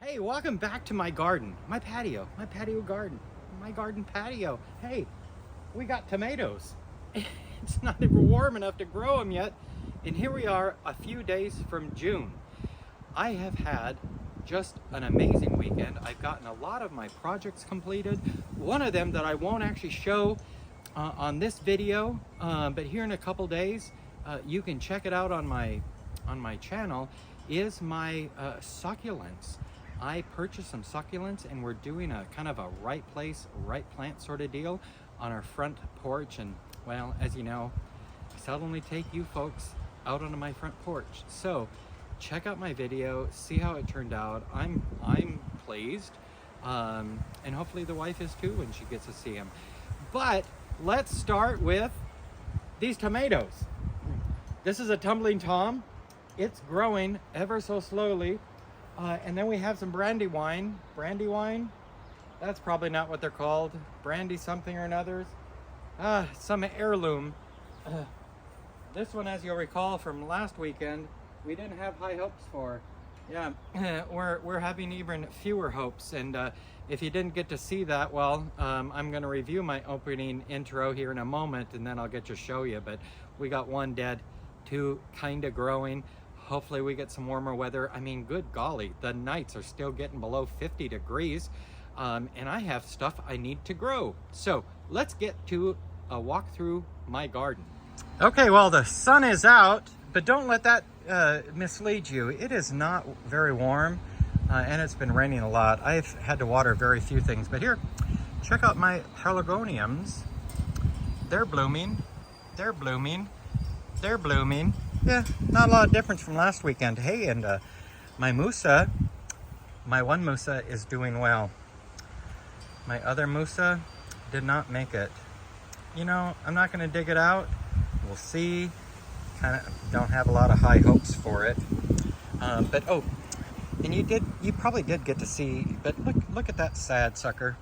Hey, welcome back to my garden, my patio garden, my garden patio. Hey, we got tomatoes. It's not even warm enough to grow them yet. And here we are a few days from June. I have had just an amazing weekend. I've gotten a lot of my projects completed. One of them that I won't actually show on this video, but here in a couple days, you can check it out on my channel, is my succulents. I purchased some succulents and we're doing a kind of a right place, right plant sort of deal on our front porch. And well, as you know, I suddenly take you folks out onto my front porch. So check out my video, see how it turned out. I'm pleased. And hopefully the wife is too when she gets to see him. But let's start with these tomatoes. This is a tumbling Tom. It's growing ever so slowly. And then we have some brandywine. Brandywine? That's probably not what they're called. Brandy something or another. Some heirloom. This one, as you'll recall from last weekend, we didn't have high hopes for. Yeah, we're having even fewer hopes. And if you didn't get to see that, well, I'm going to review my opening intro here in a moment, and then I'll get to show you. But we got one dead, two kind of growing. Hopefully we get some warmer weather. I mean, good golly, the nights are still getting below 50 degrees. And I have stuff I need to grow. So let's get to a walk through my garden. Okay, well, the sun is out, but don't let that mislead you. It is not very warm, and it's been raining a lot. I've had to water very few things, but here, check out my pelargoniums. They're blooming, they're blooming, they're blooming. Yeah, not a lot of difference from last weekend. Hey, and my musa, my one musa is doing well. My other musa did not make it. You know, I'm not going to dig it out. We'll see. Kind of don't have a lot of high hopes for it. But oh, and you probably did get to see. But look at that sad sucker.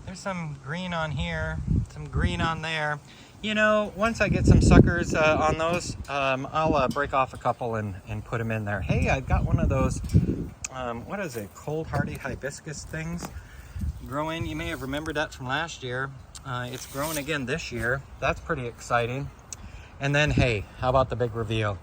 There's some green on here, some green on there. You know, once I get some suckers on those, I'll break off a couple and put them in there. Hey, I've got one of those, what is it, cold hardy hibiscus things growing. You may have remembered that from last year. It's growing again this year. That's pretty exciting. And then, hey, how about the big reveal?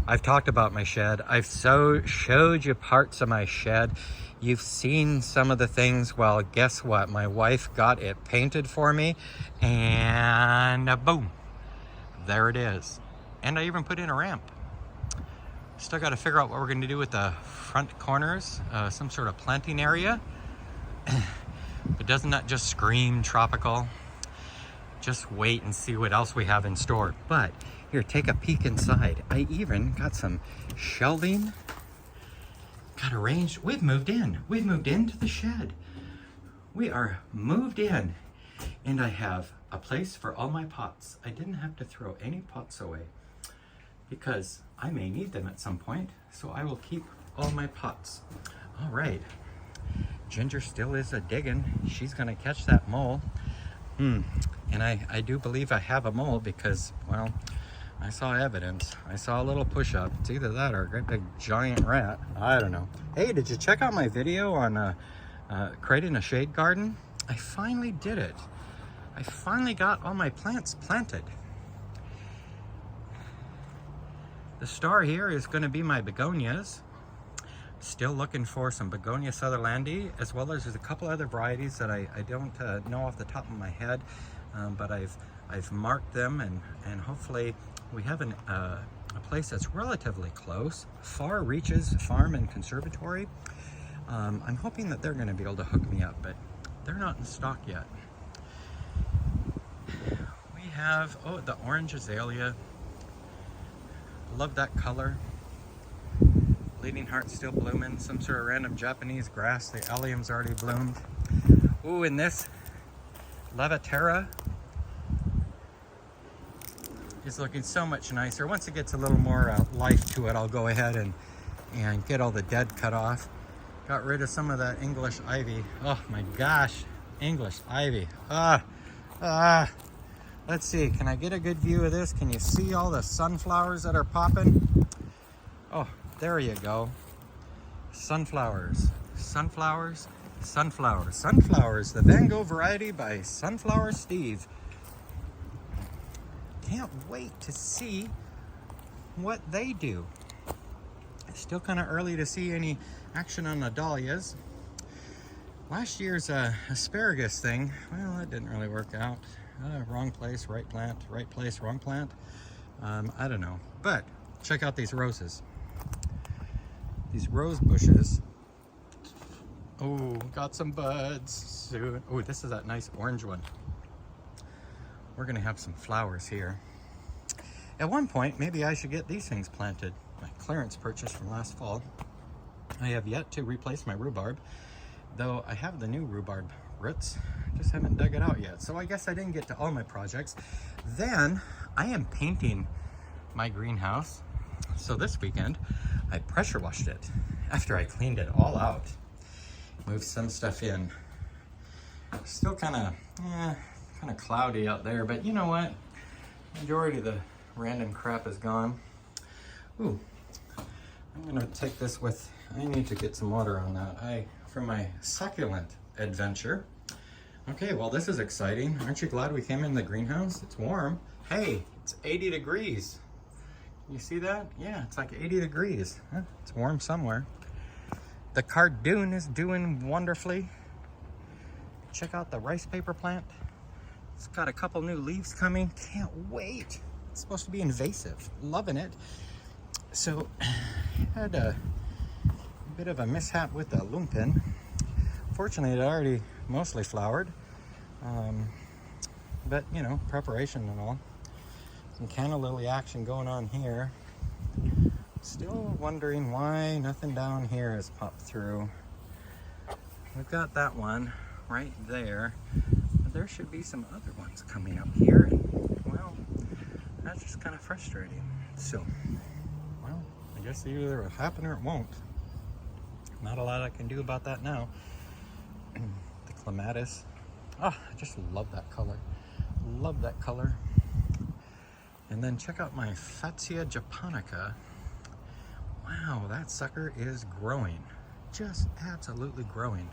I've talked about my shed. I've showed you parts of my shed. You've seen some of the things. Well, guess what? My wife got it painted for me, and boom, there it is. And I even put in a ramp. Still got to figure out what we're going to do with the front corners, some sort of planting area. But doesn't that just scream tropical? Just wait and see what else we have in store. But here, take a peek inside. I even got some shelving. Got arranged. We've moved in. We've moved into the shed. We are moved in. And I have a place for all my pots. I didn't have to throw any pots away because I may need them at some point. So I will keep all my pots. All right. Ginger still is a digging. She's going to catch that mole. And I do believe I have a mole because, well, I saw evidence. I saw a little push-up. It's either that or a great big giant rat. I don't know. Hey, did you check out my video on creating a shade garden? I finally did it. I finally got all my plants planted. The star here is going to be my begonias. Still looking for some Begonia Sutherlandi, as well as there's a couple other varieties that I don't know off the top of my head, but I've marked them, and hopefully we have a place that's relatively close. Far Reaches Farm and Conservatory. I'm hoping that they're going to be able to hook me up, but they're not in stock yet. We have, oh, the orange azalea. Love that color. Bleeding Heart's still blooming. Some sort of random Japanese grass. The allium's already bloomed. Ooh, and this Levatera is looking so much nicer. Once it gets a little more life to it, I'll go ahead and get all the dead cut off. Got rid of some of that English ivy. Oh my gosh, English ivy. Let's see, can I get a good view of this? Can you see all the sunflowers that are popping? Oh, there you go. Sunflowers, sunflowers, sunflowers, sunflowers. The Van Gogh variety by Sunflower Steve. Can't wait to see what they do. It's still kind of early to see any action on the dahlias. Last year's asparagus thing, well, that didn't really work out. Wrong place, right plant, right place, wrong plant. I don't know, but check out these roses. These rose bushes. Oh, got some buds soon. Oh, this is that nice orange one. We're gonna have some flowers here. At one point, maybe I should get these things planted. My clearance purchase from last fall. I have yet to replace my rhubarb, though I have the new rhubarb roots. Just haven't dug it out yet. So I guess I didn't get to all my projects. Then I am painting my greenhouse. So this weekend, I pressure washed it after I cleaned it all out. Moved some stuff in. Still kind of cloudy out there, but you know what? Majority of the random crap is gone. Ooh, I'm gonna take this with, I need to get some water on that. For my succulent adventure. Okay, well this is exciting. Aren't you glad we came in the greenhouse? It's warm. Hey, it's 80 degrees. You see that? Yeah, it's like 80 degrees. Huh? It's warm somewhere. The cardoon is doing wonderfully. Check out the rice paper plant. It's got a couple new leaves coming. Can't wait. It's supposed to be invasive. Loving it. So, had a bit of a mishap with the lumpin. Fortunately, it already mostly flowered. But, you know, preparation and all. Some canna lily action going on here. Still wondering why nothing down here has popped through. We've got that one right there. But there should be some other ones coming up here. And, well, that's just kind of frustrating. So, well, I guess either it'll happen or it won't. Not a lot I can do about that now. The clematis. Oh, I just love that color. Love that color. And then check out my Fatsia japonica. Wow, that sucker is growing. Just absolutely growing.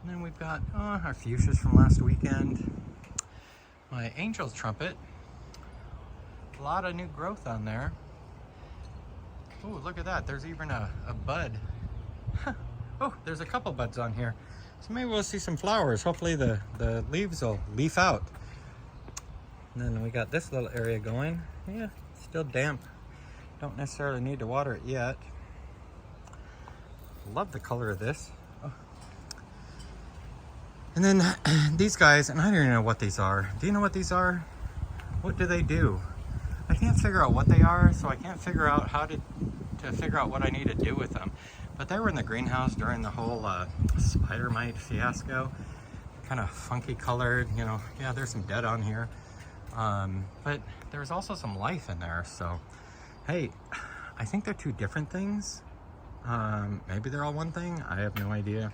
And then we've got our fuchsias from last weekend. My angel trumpet. A lot of new growth on there. Oh, look at that. There's even a bud. Oh, there's a couple buds on here. So maybe we'll see some flowers. Hopefully the leaves will leaf out. And then we got this little area going. Yeah, still damp. Don't necessarily need to water it yet. Love the color of this. Oh. And then these guys, and I don't even know what these are. Do you know what these are? What do they do? I can't figure out what they are, so I can't figure out how to figure out what I need to do with them. But they were in the greenhouse during the whole spider mite fiasco. Kind of funky colored, you know. Yeah, there's some dead on here. But there's also some life in there, so hey, I think they're two different things. Maybe they're all one thing. I have no idea.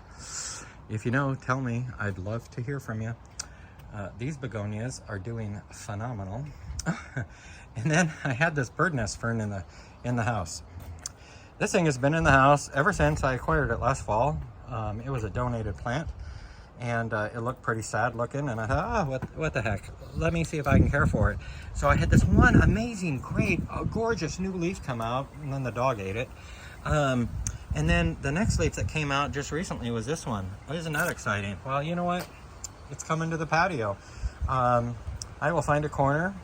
If you know, tell me. I'd love to hear from you. These begonias are doing phenomenal. And then I had this bird nest fern in the house. This thing has been in the house ever since I acquired it last fall. It was a donated plant. And it looked pretty sad looking, and I thought, oh, what the heck? Let me see if I can care for it. So I had this one amazing, great, gorgeous new leaf come out, and then the dog ate it. And then the next leaf that came out just recently was this one. Isn't that exciting? Well, you know what? It's coming to the patio. I will find a corner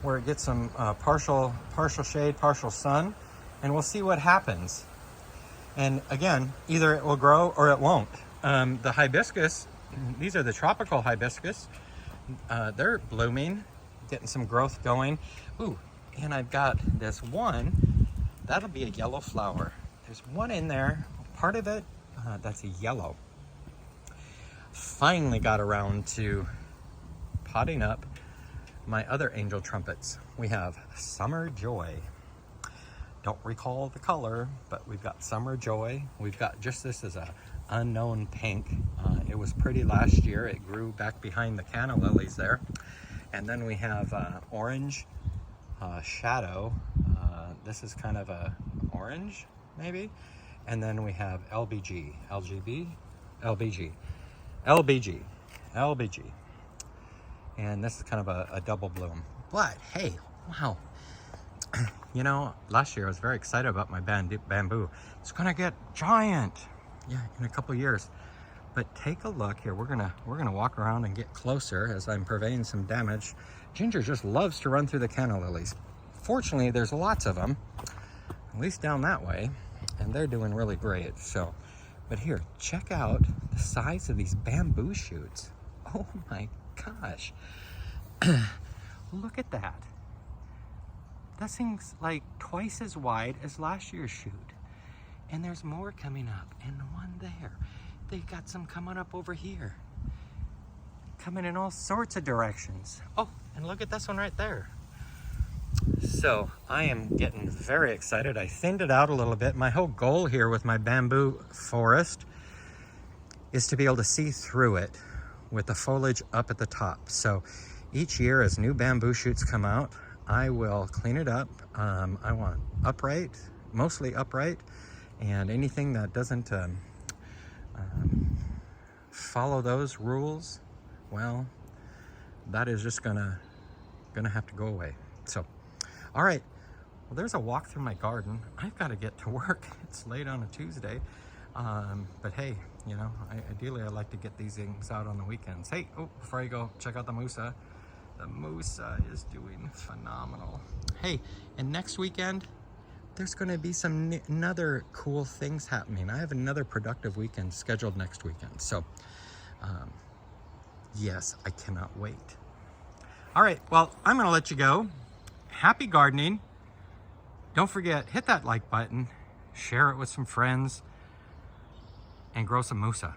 where it gets some partial shade, partial sun, and we'll see what happens. And again, either it will grow or it won't. The hibiscus, these are the tropical hibiscus. They're blooming, getting some growth going. Ooh, and I've got this one, that'll be a yellow flower. There's one in there, part of it, that's a yellow. Finally got around to potting up my other angel trumpets. We have Summer Joy. Don't recall the color, but we've got Summer Joy. We've got just this as a unknown pink. It was pretty last year. It grew back behind the canna lilies there. And then we have orange shadow. This is kind of a orange, maybe. And then we have LBG, LGB, LBG, LBG, LBG. And this is kind of a double bloom. But hey, wow. You know, last year I was very excited about my bamboo. It's gonna get giant, yeah, in a couple years. But take a look here. We're gonna walk around and get closer as I'm purveying some damage. Ginger just loves to run through the canna lilies. Fortunately, there's lots of them, at least down that way, and they're doing really great. So, but here, check out the size of these bamboo shoots. Oh my gosh. Look at that. That thing's like twice as wide as last year's shoot. And there's more coming up, and one there. They've got some coming up over here. Coming in all sorts of directions. Oh, and look at this one right there. So I am getting very excited. I thinned it out a little bit. My whole goal here with my bamboo forest is to be able to see through it with the foliage up at the top. So each year as new bamboo shoots come out, I will clean it up. I want upright, mostly upright, and anything that doesn't follow those rules, well, that is just gonna have to go away. So, all right, well, there's a walk through my garden. I've got to get to work. It's late on a Tuesday, but hey, you know, ideally I like to get these things out on the weekends. Hey, oh, before I go, check out the musa. The musa is doing phenomenal. Hey, and next weekend, there's going to be some another cool things happening. I have another productive weekend scheduled next weekend. So, yes, I cannot wait. All right, well, I'm going to let you go. Happy gardening. Don't forget, hit that like button, share it with some friends, and grow some musa.